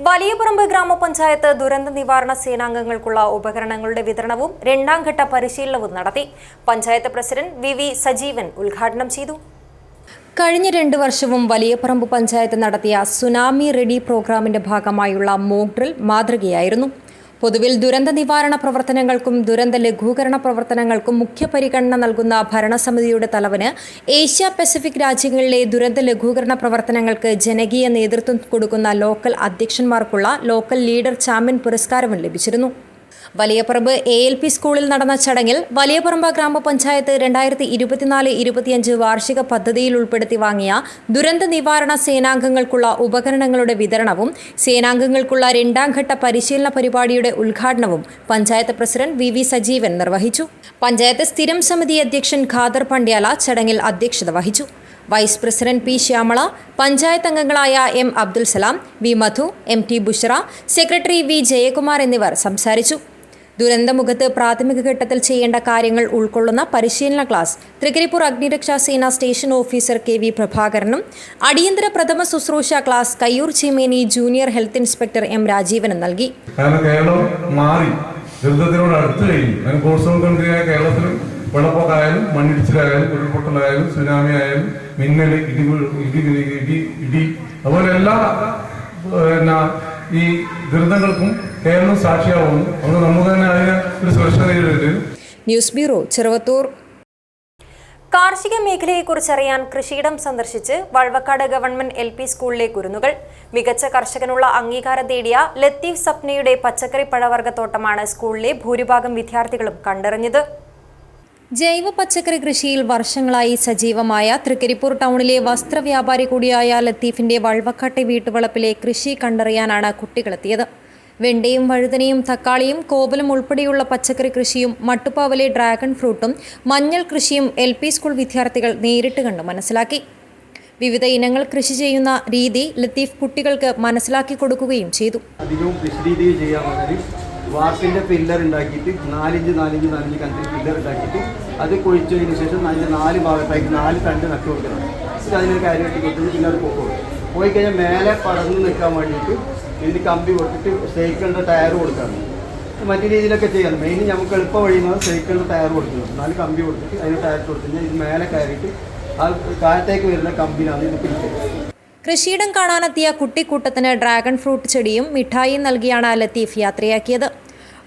വലിയപറമ്പ് ഗ്രാമപഞ്ചായത്ത് ദുരന്ത നിവാരണ സേനാംഗങ്ങൾക്കുള്ള ഉപകരണങ്ങളുടെ വിതരണവും 2ാം ഘട്ട പരിശീലനവും നടത്തി. പഞ്ചായത്ത് പ്രസിഡന്റ് VV സജീവൻ ഉദ്ഘാടനം ചെയ്തു. കഴിഞ്ഞ 2 വർഷവും വലിയപറമ്പ് പഞ്ചായത്ത് നടത്തിയ സുനാമി റെഡി പ്രോഗ്രാമിന്റെ ഭാഗമായുള്ള മോക്ക് ഡ്രിൽ മാതൃകയായിരുന്നു. പൊതുവിൽ ദുരന്ത നിവാരണ പ്രവർത്തനങ്ങൾക്കും ദുരന്ത ലഘൂകരണ പ്രവർത്തനങ്ങൾക്കും മുഖ്യ പരിഗണന നൽകുന്ന ഭരണസമിതിയുടെ തലവന് ഏഷ്യ പസഫിക് രാജ്യങ്ങളിലെ ദുരന്ത ലഘൂകരണ പ്രവർത്തനങ്ങൾക്ക് ജനകീയ നേതൃത്വം കൊടുക്കുന്ന ലോക്കൽ അധ്യക്ഷന്മാർക്കുള്ള ലോക്കൽ ലീഡർ ചാമ്പ്യൻ പുരസ്കാരവും ലഭിച്ചിരുന്നു. വലിയപറമ്പ് ALP സ്കൂളിൽ നടന്ന ചടങ്ങിൽ വലിയപറമ്പ് ഗ്രാമപഞ്ചായത്ത് 2024-25 വാർഷിക പദ്ധതിയിൽ ഉൾപ്പെടുത്തി വാങ്ങിയ ദുരന്ത നിവാരണ സേനാംഗങ്ങൾക്കുള്ള ഉപകരണങ്ങളുടെ വിതരണവും സേനാംഗങ്ങൾക്കുള്ള 2ാം ഘട്ട പരിശീലന പരിപാടിയുടെ ഉദ്ഘാടനവും പഞ്ചായത്ത് പ്രസിഡന്റ് VV സജീവൻ നിർവഹിച്ചു. പഞ്ചായത്ത് സ്ഥിരം സമിതി അധ്യക്ഷൻ ഖാദർ പണ്ഡ്യാല ചടങ്ങിൽ അധ്യക്ഷത വഹിച്ചു. Vice president P Shyamala, panchayat അംഗങ്ങളായ M Abdul Salam, V Madhu, MT Bushra, secretary V Jayakumar എന്നിവർ സംസാരിച്ചു. ദുരന്തമുഖത്ത് പ്രാഥമിക ഘട്ടത്തിൽ ചെയ്യേണ്ട കാര്യങ്ങൾ ഉൾക്കൊള്ളുന്ന പരിശീലന ക്ലാസ് തൃക്കരിപ്പൂർ അഗ്നിരക്ഷാ സേന സ്റ്റേഷൻ ഓഫീസർ KV പ്രഭാകരനും അടിയന്തര പ്രഥമ ശുശ്രൂഷ class Kayyur Cheemeni junior health inspector M രാജീവനും നൽകി. കേരളം മാറി ദുരിതത്തിനോട് അടുത്ത് കഴിഞ്ഞു. കോഴ്സുകൊണ്ടിരിക്കുന്ന കേരളത്തിലും വെള്ളപ്പൊക്കമായാലും മണ്ണിടിച്ചിലായാലും ഉരുൾപൊട്ടലായാലും സുനാമി ആയാലും മിന്നൽ, ഇടി അതുപോലെ എല്ലാ ഈ ദുരന്തങ്ങൾക്കും കേരളം സാക്ഷിയാവുന്നു. അതുകൊണ്ട് നമുക്ക് തന്നെ അതിന് ഒരു സുരക്ഷ നേരിടുന്നുണ്ട്. News bureau, Cheruvathur. കാർഷിക മേഖലയെക്കുറിച്ചറിയാൻ കൃഷിയിടം സന്ദർശിച്ച് വൾവക്കാട് ഗവൺമെന്റ് LP സ്കൂളിലെ കുരുന്നുകൾ. മികച്ച കർഷകനുള്ള അംഗീകാരം തേടിയ ലത്തീഫ് സപ്നയുടെ പച്ചക്കറി പഴവർഗ്ഗത്തോട്ടമാണ് സ്കൂളിലെ ഭൂരിഭാഗം വിദ്യാർത്ഥികളും കണ്ടറിഞ്ഞത്. ജൈവ പച്ചക്കറി കൃഷിയിൽ വർഷങ്ങളായി സജീവമായ തൃക്കരിപ്പൂർ ടൗണിലെ വസ്ത്രവ്യാപാരി കൂടിയായ ലത്തീഫിന്റെ വൾവക്കാട്ടെ വീട്ടുവളപ്പിലെ കൃഷി കണ്ടറിയാനാണ് കുട്ടികളെത്തിയത്. വെണ്ടയും വഴുതനയും തക്കാളിയും കോവലും ഉൾപ്പെടെയുള്ള പച്ചക്കറി കൃഷിയും മട്ടുപ്പാവിലെ ഡ്രാഗൺ ഫ്രൂട്ടും മഞ്ഞൾ കൃഷിയും LP സ്കൂൾ വിദ്യാർത്ഥികൾ നേരിട്ട് കണ്ട് മനസ്സിലാക്കി. വിവിധ ഇനങ്ങൾ കൃഷി ചെയ്യുന്ന രീതി ലത്തീഫ് കുട്ടികൾക്ക് മനസ്സിലാക്കി കൊടുക്കുകയും ചെയ്തു. അധികവും കൃഷി രീതി ചെയ്യാൻ വാർപ്പിൻ്റെ പില്ലർ ഉണ്ടാക്കിയിട്ട് 4 ഇഞ്ച് കണക്കിന് പില്ലർ ഉണ്ടാക്കിയിട്ട് അത് കൊഴിച്ചതിന് ശേഷം അതിൻ്റെ 4 ഭാഗത്തായിട്ട് 4 തണ്ട് നട്ടു കൊടുക്കണം. ഇത് അതിനൊരു കാര്യം വെട്ടി കൊടുത്തിട്ട് പിന്നെ അത് പോയി കഴിഞ്ഞാൽ മേലെ പടർന്ന് നിൽക്കാൻ വേണ്ടിയിട്ട് ഇതിന് കമ്പി കൊടുത്തിട്ട് സൈക്കിളിൻ്റെ ടയർ കൊടുക്കാറുണ്ട്. മറ്റു രീതിയിലൊക്കെ ചെയ്യാം. മെയിൻ നമുക്ക് എളുപ്പ വഴിയുന്നത് സൈക്കിളിൻ്റെ ടയർ കൊടുക്കുന്നത്. 4 കമ്പി കൊടുത്തിട്ട് അതിന് ടയർ കൊടുത്തിട്ട് ഇത് മേലെ കയറിയിട്ട് ആ കാലത്തേക്ക് വരുന്ന കമ്പിനാണ് ഇത് പിടിച്ചത്. കൃഷിയിടം കാണാനെത്തിയ കുട്ടിക്കൂട്ടത്തിന് ഡ്രാഗൺ ഫ്രൂട്ട് ചെടിയും മിഠായിയും നൽകിയാണ് ലത്തീഫ് യാത്രയാക്കിയത്.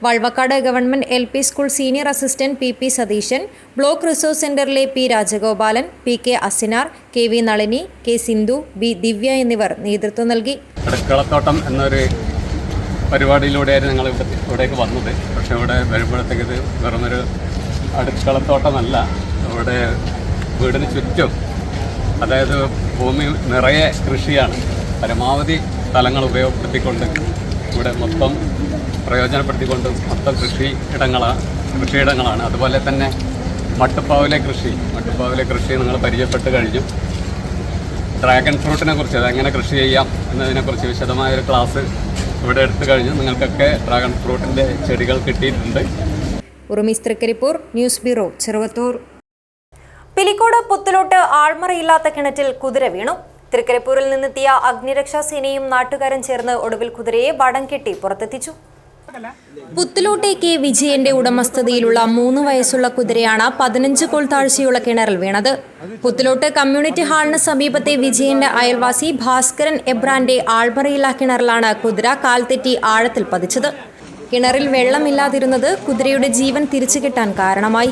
Valvakkad government LP school senior assistant PP Satheesan, block resource സെന്ററിലെ P Rajagopalan, PK Asinar, KV Nalini, K Sindhu, B Divya എന്നിവർ നേതൃത്വം നൽകി. അടുക്കളത്തോട്ടം എന്നൊരു പരിപാടിയിലൂടെയായിരുന്നു ഞങ്ങൾ ഇവിടേക്ക് വന്നത്. പക്ഷേ ഇവിടെ വരുമ്പോഴത്തേക്ക് ഇത് വെറുമൊരു അടുക്കളത്തോട്ടമല്ല. ഇവിടെ വീടിന് ചുറ്റും, അതായത് ഭൂമി നിറയെ കൃഷിയാണ്. പരമാവധി സ്ഥലങ്ങൾ ഉപയോഗപ്പെടുത്തിക്കൊണ്ട് ഇവിടെ മൊത്തം പ്രയോജനപ്പെടുത്തിക്കൊണ്ട് മൊത്തം കൃഷിയിടങ്ങളാണ്. അതുപോലെ തന്നെ മട്ടുപ്പാവിലെ കൃഷി നിങ്ങൾ പരിചയപ്പെട്ട് കഴിഞ്ഞു. ഡ്രാഗൺ ഫ്രൂട്ടിനെ കുറിച്ച്, അതെങ്ങനെ കൃഷി ചെയ്യാം എന്നതിനെക്കുറിച്ച് വിശദമായൊരു ക്ലാസ് ഇവിടെ എടുത്തു കഴിഞ്ഞു. നിങ്ങൾക്കൊക്കെ ഡ്രാഗൺ ഫ്രൂട്ടിൻ്റെ ചെടികൾ കിട്ടിയിട്ടുണ്ട്. ഉറുമീസ് തൃക്കരിപ്പൂർ, ന്യൂസ് ബ്യൂറോ, ചെറുവത്തൂർ. പിലിക്കോട് പുത്തലോട്ട് ആൾമറയില്ലാത്ത കിണറ്റിൽ കുതിര വീണു. തൃക്കരിപ്പൂരിൽ നിന്നെത്തിയ അഗ്നിരക്ഷാസേനയും നാട്ടുകാരും ചേർന്ന് ഒടുവിൽ കുതിരയെ വടം കെട്ടി പുറത്തെത്തിച്ചു. പുത്തലോട്ടെ K വിജയന്റെ ഉടമസ്ഥതയിലുള്ള 3 വയസ്സുള്ള കുതിരയാണ് 15 കോൾ താഴ്ചയുള്ള കിണറിൽ വീണത്. പുത്തലോട്ട് കമ്മ്യൂണിറ്റി ഹാളിന് സമീപത്തെ വിജയന്റെ അയൽവാസി ഭാസ്കരൻ എബ്രാന്റെ ആൾമറയില്ലാ കിണറിലാണ് കുതിര കാൽ തെറ്റി ആഴത്തിൽ പതിച്ചത്. കിണറിൽ വെള്ളമില്ലാതിരുന്നത് കുതിരയുടെ ജീവൻ തിരിച്ചു കിട്ടാൻ കാരണമായി.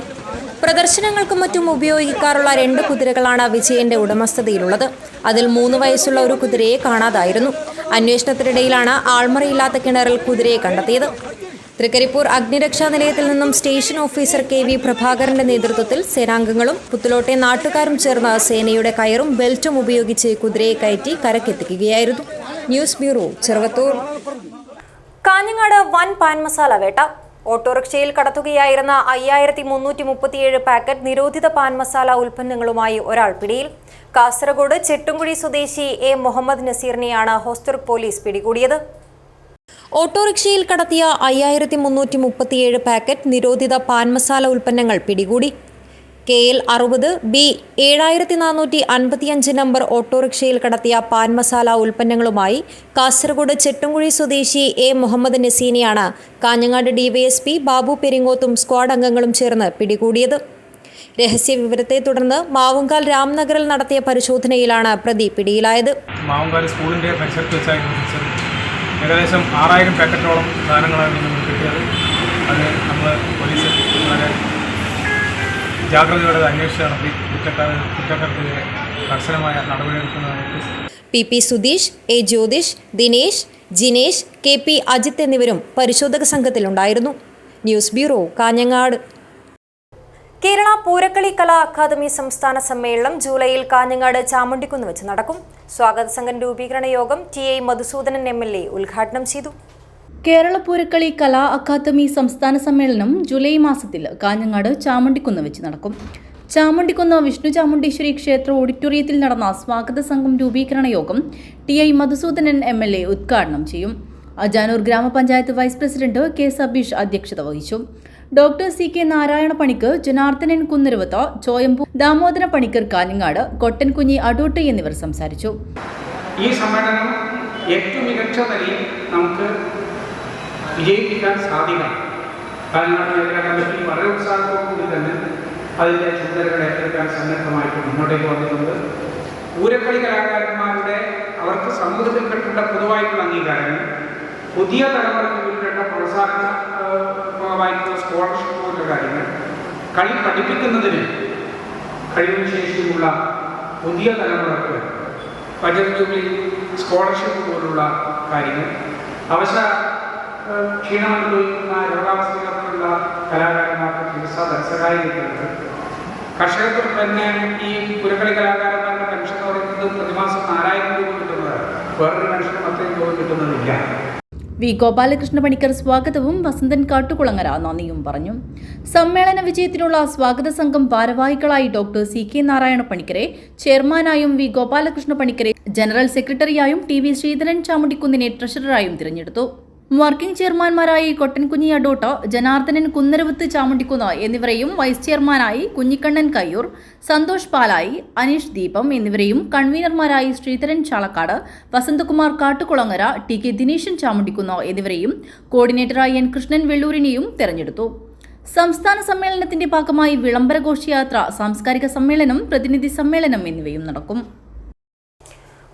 പ്രദർശനങ്ങൾക്കും മറ്റും ഉപയോഗിക്കാറുള്ള 2 കുതിരകളാണ് വിജയന്റെ ഉടമസ്ഥതയിലുള്ളത്. അതിൽ 3 വയസ്സുള്ള ഒരു കുതിരയെ കാണാതായിരുന്നു. അന്വേഷണത്തിനിടയിലാണ് ആൾമറയില്ലാത്ത കിണറിൽ കുതിരയെ കണ്ടെത്തിയത്. തൃക്കരിപ്പൂർ അഗ്നിരക്ഷാ നിലയത്തിൽ നിന്നും സ്റ്റേഷൻ ഓഫീസർ KV പ്രഭാകരന്റെ നേതൃത്വത്തിൽ സേനാംഗങ്ങളും പുത്തലോട്ടെ നാട്ടുകാരും ചേർന്ന് സേനയുടെ കയറും ബെൽറ്റും ഉപയോഗിച്ച് കുതിരയെ കയറ്റി കരക്കെത്തിക്കുകയായിരുന്നു. News bureau, Cheruvathur. കാഞ്ഞങ്ങാട് വൻ പാൻ മസാല വേട്ട. ഓട്ടോറിക്ഷയിൽ കടത്തുകയായിരുന്ന 5337 പാക്കറ്റ് നിരോധിത പാൻ മസാല ഉൽപ്പന്നങ്ങളുമായി ഒരാൾ പിടിയിൽ. കാസർഗോഡ് ചെട്ടുംകുഴി സ്വദേശി A മുഹമ്മദ് നസീറിനെയാണ് ഹോസ്ദുർഗ് പോലീസ് പിടികൂടിയത്. ഓട്ടോറിക്ഷയിൽ കടത്തിയ 5337 പാക്കറ്റ് നിരോധിത പാൻ മസാല ഉൽപ്പന്നങ്ങൾ പിടികൂടി. KL 60 B 7455 നമ്പർ ഓട്ടോറിക്ഷയിൽ കടത്തിയ പാൻ മസാല ഉൽപ്പന്നങ്ങളുമായി കാസർഗോഡ് ചെട്ടുംകുഴി സ്വദേശി A മുഹമ്മദ് നസീനെയാണ് കാഞ്ഞങ്ങാട് DYSP ബാബു പെരിങ്ങോത്തും സ്ക്വാഡ് അംഗങ്ങളും ചേർന്ന് പിടികൂടിയത്. രഹസ്യ വിവരത്തെ തുടർന്ന് മാവുങ്കാൽ രാംനഗറിൽ നടത്തിയ പരിശോധനയിലാണ് പ്രതി പിടിയിലായത്. മാവുങ്കാൽ സ്കൂളിൻ്റെ പരിസരത്ത് വെച്ചായിരുന്നു ഏകദേശം 6000 പാക്കറ്റോളം സാധനങ്ങളാണ് നമുക്ക് കിട്ടിയത്. അത് നമ്മൾ പോലീസ് വളരെ ജാഗ്രതയോടെ അന്വേഷിച്ച് നടത്തി കുറ്റക്കാർക്കെതിരെ കർശനമായ നടപടിയെടുക്കുന്നതായിട്ട്. PP Sudheesh, A Jyothish, Dinesh, Jinesh, KP Ajith എന്നിവരും പരിശോധക സംഘത്തിലുണ്ടായിരുന്നു. News bureau, Kanhangad. Kerala Poorakkali Kala academy സംസ്ഥാന സമ്മേളനം ജൂലൈയിൽ കാഞ്ഞങ്ങാട് ചാമുണ്ടിക്കുന്ന് വെച്ച് നടക്കും. സ്വാഗത സംഘം രൂപീകരണ യോഗം TI മധുസൂദനൻ MLA ഉദ്ഘാടനം ചെയ്തു. കേരള പൂരക്കളി കലാ അക്കാദമി സംസ്ഥാന സമ്മേളനം ജൂലൈ മാസത്തിൽ കാഞ്ഞങ്ങാട് ചാമുണ്ടിക്കുന്ന് വെച്ച് നടക്കും. ചാമുണ്ടിക്കുന്ന് വിഷ്ണു ചാമുണ്ടീശ്വരി ക്ഷേത്ര ഓഡിറ്റോറിയത്തിൽ നടന്ന സ്വാഗത സംഘം രൂപീകരണ യോഗം TI മധുസൂദനൻ MLA ഉദ്ഘാടനം ചെയ്യും. അജാനൂർ ഗ്രാമപഞ്ചായത്ത് വൈസ് പ്രസിഡന്റ് K സബീഷ് അധ്യക്ഷത വഹിച്ചു. ഡോക്ടർ CK നാരായണ പണിക്കർ, ജനാർദ്ദനൻ കുന്നിരുവത്ത, ചോയമ്പു, ദാമോദര പണിക്കർ കാഞ്ഞങ്ങാട്, കൊട്ടൻകുഞ്ഞി അടൂട്ട് എന്നിവർ സംസാരിച്ചു. ഈ സമ്മേളനം ഏറ്റവും മികച്ച നിലയിൽ നമുക്ക് വിജയിപ്പിക്കാൻ സാധിക്കണം. കാഞ്ഞങ്ങാട് മേഖലാ കമ്മിറ്റി വളരെ ഉത്സാഹത്തോടുകൂടി തന്നെ അതിൻ്റെ ചുമതലകൾ ഏറ്റെടുക്കാൻ സന്നദ്ധമായിട്ട് മുന്നോട്ടേക്ക് വന്നിട്ടുണ്ട്. പൂരക്കളി കലാകാരന്മാരുടെ അവർക്ക് സമൂഹത്തിൽ കിട്ടേണ്ട പൊതുവായിട്ടുള്ള അംഗീകാരങ്ങൾ, പുതിയ തലമുറയ്ക്ക് കിട്ടേണ്ട പ്രോത്സാഹനമായിട്ടുള്ള സ്കോളർഷിപ്പ് പോലുള്ള കാര്യങ്ങൾ, കളി പഠിപ്പിക്കുന്നതിന് കഴിവും ശേഷിയുമുള്ള പുതിയ തലമുറക്ക് ബജറ്റ് ജൂബിലി സ്കോളർഷിപ്പ് പോലുള്ള കാര്യങ്ങൾ, ക്ഷീണമനുഭവിക്കുന്ന രോഗാവസ്ഥകൾ തരത്തിലുള്ള കലാകാരന്മാർക്ക് ചികിത്സാ ധനസഹായിക്കുന്നത്. കർഷകർക്ക് തന്നെ ഈ പുരക്കളി കലാകാരന്മാരുടെ പെൻഷൻ എന്ന് പറയുന്നത് പ്രതിമാസം 4000 രൂപ കിട്ടുന്നതാണ്. വേറൊരു പെൻഷനും അത്രയും രൂപ കിട്ടുന്നതില്ല. വി ഗോപാലകൃഷ്ണ പണിക്കർ സ്വാഗതവും വസന്തൻ കാട്ടുകുളങ്ങര നന്ദിയും പറഞ്ഞു. സമ്മേളന വിജയത്തിനുള്ള സ്വാഗത സംഘം ഭാരവാഹികളായി ഡോക്ടർ CK നാരായണ പണിക്കരെ, ചെയർമാനായും വി ഗോപാലകൃഷ്ണ പണിക്കരെ ജനറൽ സെക്രട്ടറിയായും TV ശ്രീധരൻ ചാമുണ്ടിക്കുന്നിനെ ട്രഷററായും തിരഞ്ഞെടുത്തു. വർക്കിംഗ് ചെയർമാൻമാരായി കൊട്ടൻകുഞ്ഞി അഡോട്ട, ജനാർദ്ദനൻ കുന്നരവത്ത് ചാമുണ്ടിക്കുന്ന് എന്നിവരെയും വൈസ് ചെയർമാനായി കുഞ്ഞിക്കണ്ണൻ കയ്യൂർ, സന്തോഷ് പാലായി, അനീഷ് ദീപം എന്നിവരെയും കൺവീനർമാരായി ശ്രീധരൻ ചാളക്കാട്, വസന്തകുമാർ കാട്ടുകുളങ്ങര, TK ദിനേശൻ ചാമുണ്ടിക്കുന്ന് എന്നിവരെയും കോർഡിനേറ്ററായി N കൃഷ്ണൻ വെള്ളൂരിനെയും തെരഞ്ഞെടുത്തു. സംസ്ഥാന സമ്മേളനത്തിന്റെ ഭാഗമായി വിളംബര ഘോഷയാത്ര, സാംസ്കാരിക സമ്മേളനം, പ്രതിനിധി സമ്മേളനം എന്നിവയും നടക്കും.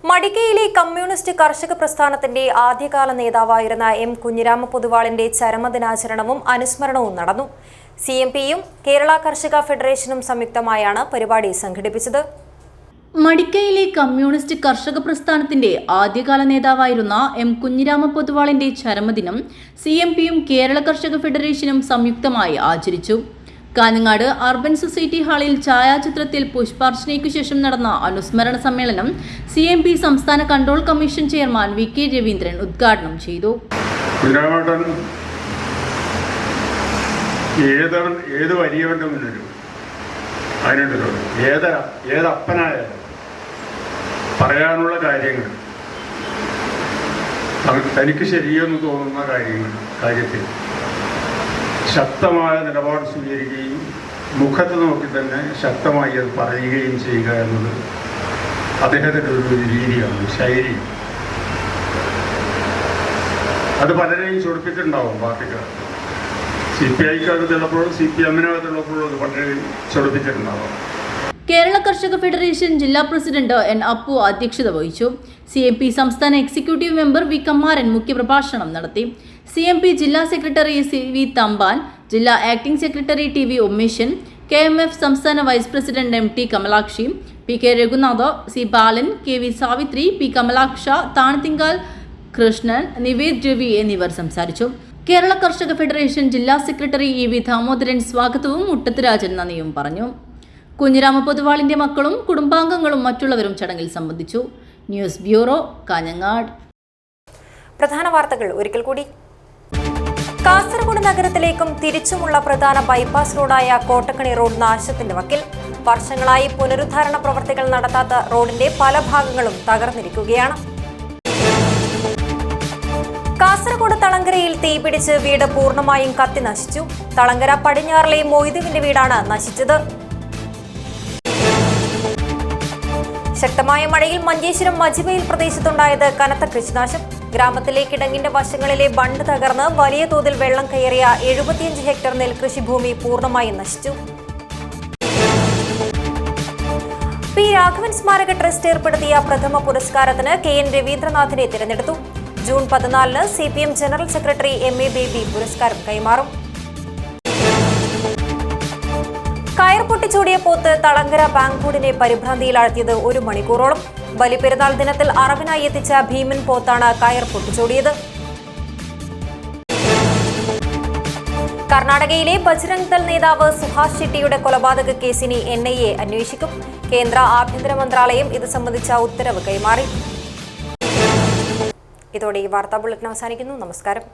മടിക്കയിലെ കമ്മ്യൂണിസ്റ്റ് കർഷക പ്രസ്ഥാനത്തിന്റെ ആദ്യകാല നേതാവായിരുന്ന M കുഞ്ഞിരാമ പൊതുവാളിന്റെ ചരമദിനാചരണവും അനുസ്മരണവും നടന്നു. CMPയും കേരള കർഷക ഫെഡറേഷനും സംയുക്തമായാണ് പരിപാടി സംഘടിപ്പിച്ചത്. മടിക്കയിലെ കമ്മ്യൂണിസ്റ്റ് കർഷക പ്രസ്ഥാനത്തിന്റെ ആദ്യകാല നേതാവായിരുന്ന M കുഞ്ഞിരാമ പൊതുവാളിന്റെ ചരമദിനം CMPയും കേരള കർഷക ഫെഡറേഷനും സംയുക്തമായി ആചരിച്ചു. കാഞ്ഞങ്ങാട് അർബൻ സൊസൈറ്റി ഹാളിൽ ഛായാചിത്രത്തിൽ പുഷ്പാർച്ചനയ്ക്കു ശേഷം നടന്ന അനുസ്മരണ സമ്മേളനം CMP സംസ്ഥാന control commission chairman VK Raveendran ഉദ്ഘാടനം ചെയ്തു. ഏത് വലിയവന്റെ മുന്നിലും അതിനുണ്ടല്ലോ, ഏതപ്പനായാലും പറയാനുള്ള കാര്യങ്ങൾ, തനിക്ക് ശരിയെന്ന് തോന്നുന്ന കാര്യത്തിൽ ശക്തമായ നിലപാട് സ്വീകരിക്കുകയും മുഖത്ത് നോക്കി തന്നെ ശക്തമായി അത് പറയുകയും ചെയ്യുക എന്നത് അദ്ദേഹത്തിൻ്റെ ഒരു രീതിയാണ്, ശൈലി. അത് പലരെയും ചൊടിപ്പിച്ചിട്ടുണ്ടാവും പാർട്ടിക്കാർ. CPIക്കകത്തുള്ളപ്പോഴും CPMനകത്തുള്ളപ്പോഴും അത് പലരെയും ചൊടിപ്പിച്ചിട്ടുണ്ടാവും. കേരള കർഷക ഫെഡറേഷൻ ജില്ലാ പ്രസിഡന്റ് N അപ്പു അധ്യക്ഷത വഹിച്ചു. CMP സംസ്ഥാന എക്സിക്യൂട്ടീവ് മെമ്പർ വി കമ്മാരൻ മുഖ്യപ്രഭാഷണം നടത്തി. CMP ജില്ലാ സെക്രട്ടറി CV തമ്പാൻ, ജില്ലാ acting secretary TV Umeshan, KMF സംസ്ഥാന vice president MT Kamalakshi, PK Raghunath, C Balan, KV Savithri, P Kamalaksha, Thanathinkal Krishnan, Nived Ravi എന്നിവർ സംസാരിച്ചു. കേരള കർഷക ഫെഡറേഷൻ ജില്ലാ സെക്രട്ടറി EV ദാമോദരൻ സ്വാഗതവും മുട്ടത്ത് രാജൻ നന്ദിയും പറഞ്ഞു. കുഞ്ഞിരാമ പൊതുവാളിന്റെ മക്കളും കുടുംബാംഗങ്ങളും മറ്റുള്ളവരും ചടങ്ങിൽ സംബന്ധിച്ചു. News bureau, Kanhangad. പ്രധാന വാർത്തകൾ ഒരിക്കൽ കൂടി. കാസർഗോഡ് നഗരത്തിലേക്കും തിരിച്ചുമുള്ള പ്രധാന ബൈപ്പാസ് റോഡായ കോട്ടക്കണി റോഡ് നാശത്തിന്റെ വക്കിൽ. വർഷങ്ങളായി പുനരുദ്ധാരണ പ്രവർത്തികൾ നടത്താത്ത റോഡിന്റെ പല ഭാഗങ്ങളും തകർന്നിരിക്കുകയാണ്. കാസർഗോഡ് തളങ്കരയിൽ തീപിടിച്ച് വീട് പൂർണ്ണമായും കത്തി നശിച്ചു. തളങ്കര പടിഞ്ഞാറിലെ മൊയ്തുവിന്റെ വീടാണ് നശിച്ചത്. ശക്തമായ മഴയിൽ മഞ്ചേശ്വരം മജിബയിൽ പ്രദേശത്തുണ്ടായത് കനത്ത കൃഷിനാശം. ഗ്രാമത്തിലെ കിടങ്ങിന്റെ വശങ്ങളിലെ ബണ്ട് തകർന്ന് വലിയ തോതിൽ വെള്ളം കയറിയ 75 ഹെക്ടർ നെൽകൃഷിഭൂമി പൂർണ്ണമായും നശിച്ചു. P രാഘവൻ സ്മാരക ട്രസ്റ്റ് ഏർപ്പെടുത്തിയ പ്രഥമ പുരസ്കാരത്തിന് KN രവീന്ദ്രനാഥിനെ തിരഞ്ഞെടുത്തു. June 14 CPM general secretary MA Baby പുരസ്കാരം കൈമാറും. കയർ പൊട്ടിച്ചോടിയ പോത്ത് തളങ്കര ബാങ്കൂടിനെ പരിഭ്രാന്തിയിലാഴ്ത്തിയത് 1 മണിക്കൂറോളം. ബലിപെരുന്നാൾ ദിനത്തിൽ അറവിനായി എത്തിച്ച ഭീമൻ പോത്താണ് കയർ പൊട്ടിച്ചോടിയത്. കർണാടകയിലെ ബജ്രംഗ് ദൾ നേതാവ് സുഹാസ് ഷെട്ടിയുടെ കൊലപാതക കേസിനി NIA അന്വേഷിക്കും. കേന്ദ്ര ആഭ്യന്തര മന്ത്രാലയം ഇത് സംബന്ധിച്ച ഉത്തരവ് കൈമാറി. ഇതോടെ ഈ വാർത്താ ബുള്ളറ്റിൻ അവസാനിക്കുന്നു. നമസ്കാരം.